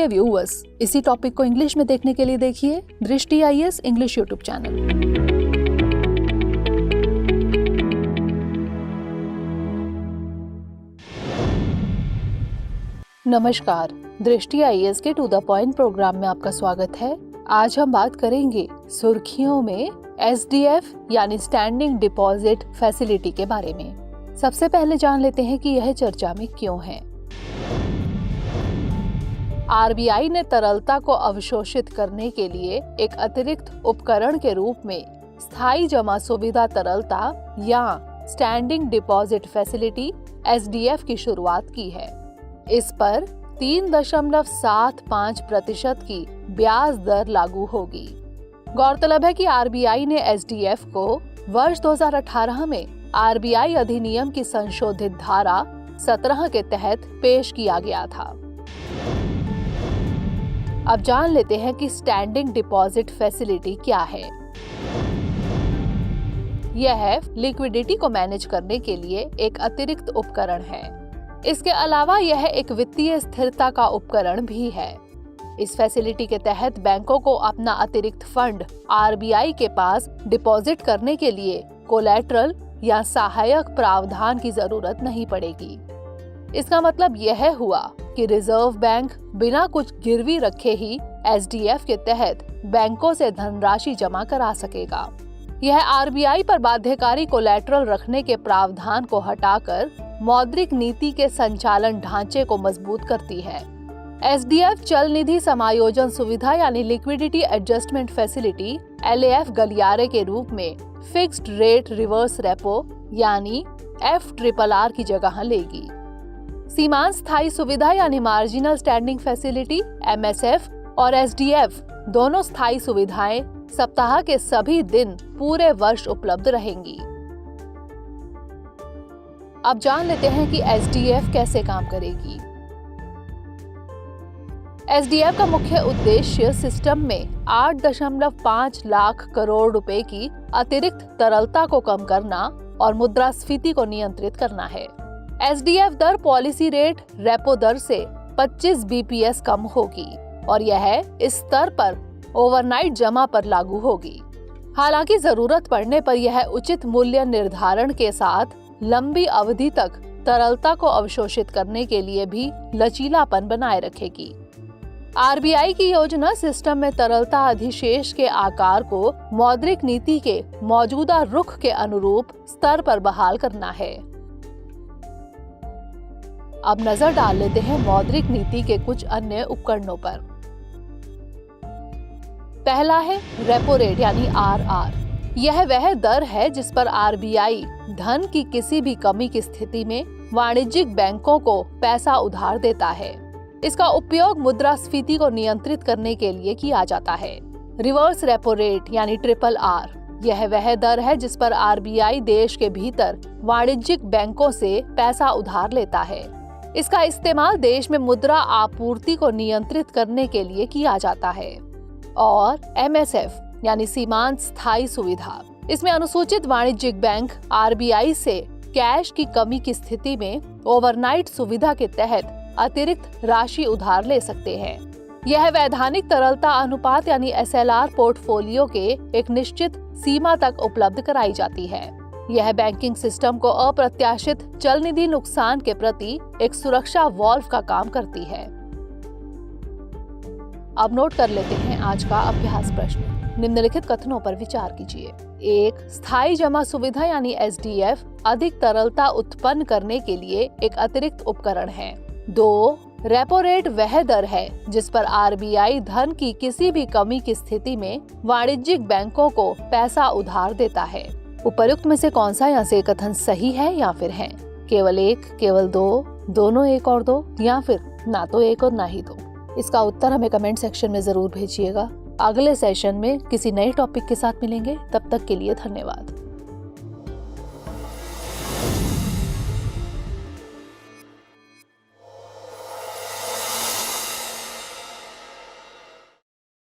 प्रिय व्यूअर्स, इसी टॉपिक को इंग्लिश में देखने के लिए देखिए दृष्टि IAS इंग्लिश यूट्यूब चैनल। नमस्कार, दृष्टि IAS के टू द पॉइंट प्रोग्राम में आपका स्वागत है। आज हम बात करेंगे सुर्खियों में SDF यानी स्टैंडिंग डिपॉजिट फैसिलिटी के बारे में। सबसे पहले जान लेते हैं कि यह चर्चा में क्यों है। RBI ने तरलता को अवशोषित करने के लिए एक अतिरिक्त उपकरण के रूप में स्थायी जमा सुविधा तरलता या स्टैंडिंग डिपॉजिट फैसिलिटी SDF की शुरुआत की है। इस पर 3.75% की ब्याज दर लागू होगी। गौरतलब है कि RBI ने SDF को वर्ष 2018 में RBI अधिनियम की संशोधित धारा 17 के तहत पेश किया गया था। अब जान लेते हैं कि स्टैंडिंग डिपॉजिट फैसिलिटी क्या है। यह लिक्विडिटी को मैनेज करने के लिए एक अतिरिक्त उपकरण है। इसके अलावा यह एक वित्तीय स्थिरता का उपकरण भी है। इस फैसिलिटी के तहत बैंकों को अपना अतिरिक्त फंड RBI के पास डिपॉजिट करने के लिए कोलैटरल या सहायक प्रावधान की जरूरत नहीं पड़ेगी। इसका मतलब यह हुआ कि रिजर्व बैंक बिना कुछ गिरवी रखे ही SDF के तहत बैंकों से धनराशि जमा करा सकेगा। यह RBI पर बाध्यकारी कोलैटरल रखने के प्रावधान को हटाकर मौद्रिक नीति के संचालन ढांचे को मजबूत करती है। SDF चल निधि समायोजन सुविधा यानी लिक्विडिटी एडजस्टमेंट फैसिलिटी LAF गलियारे के रूप में फिक्स्ड रेट रिवर्स रेपो यानी FRRR की जगह लेगी। सीमांत स्थायी सुविधा यानी मार्जिनल स्टैंडिंग फैसिलिटी MSF और SDF दोनों स्थायी सुविधाएं सप्ताह के सभी दिन पूरे वर्ष उपलब्ध रहेंगी। अब जान लेते हैं कि SDF कैसे काम करेगी। SDF का मुख्य उद्देश्य सिस्टम में 8.5 लाख करोड़ रुपए की अतिरिक्त तरलता को कम करना और मुद्रास्फीति को नियंत्रित करना है। SDF दर पॉलिसी रेट रेपो दर से 25 BPS कम होगी और यह इस स्तर पर ओवरनाइट जमा पर लागू होगी। हालांकि जरूरत पड़ने पर यह उचित मूल्य निर्धारण के साथ लंबी अवधि तक तरलता को अवशोषित करने के लिए भी लचीलापन बनाए रखेगी। RBI की योजना सिस्टम में तरलता अधिशेष के आकार को मौद्रिक नीति के मौजूदा रुख के अनुरूप स्तर पर बहाल करना है। अब नजर डाल लेते हैं मौद्रिक नीति के कुछ अन्य उपकरणों पर। पहला है रेपो रेट यानी RR। यह वह दर है जिस पर RBI धन की किसी भी कमी की स्थिति में वाणिज्यिक बैंकों को पैसा उधार देता है। इसका उपयोग मुद्रास्फीति को नियंत्रित करने के लिए किया जाता है। रिवर्स रेपो रेट यानी RRR। यह वह दर है जिस पर RBI देश के भीतर वाणिज्यिक बैंकों से पैसा उधार लेता है। इसका इस्तेमाल देश में मुद्रा आपूर्ति को नियंत्रित करने के लिए किया जाता है। और MSF यानी सीमांत स्थायी सुविधा। इसमें अनुसूचित वाणिज्यिक बैंक RBI से कैश की कमी की स्थिति में ओवरनाइट सुविधा के तहत अतिरिक्त राशि उधार ले सकते हैं। यह वैधानिक तरलता अनुपात यानी SLR पोर्टफोलियो के एक निश्चित सीमा तक उपलब्ध कराई जाती है। यह बैंकिंग सिस्टम को अप्रत्याशित चल निधि नुकसान के प्रति एक सुरक्षा वॉल्व का काम करती है। अब नोट कर लेते हैं आज का अभ्यास प्रश्न। निम्नलिखित कथनों पर विचार कीजिए। 1. स्थायी जमा सुविधा यानी SDF अधिक तरलता उत्पन्न करने के लिए एक अतिरिक्त उपकरण है। 2. रेपो रेट वह दर है जिस पर RBI धन की किसी भी कमी की स्थिति में वाणिज्यिक बैंकों को पैसा उधार देता है। उपर्युक्त में से कौन सा यहाँ से कथन सही है या फिर है? केवल 1, केवल 2, दोनों 1 और 2 या फिर ना तो 1 और ना ही 2? इसका उत्तर हमें कमेंट सेक्शन में जरूर भेजिएगा। अगले सेशन में किसी नए टॉपिक के साथ मिलेंगे। तब तक के लिए धन्यवाद।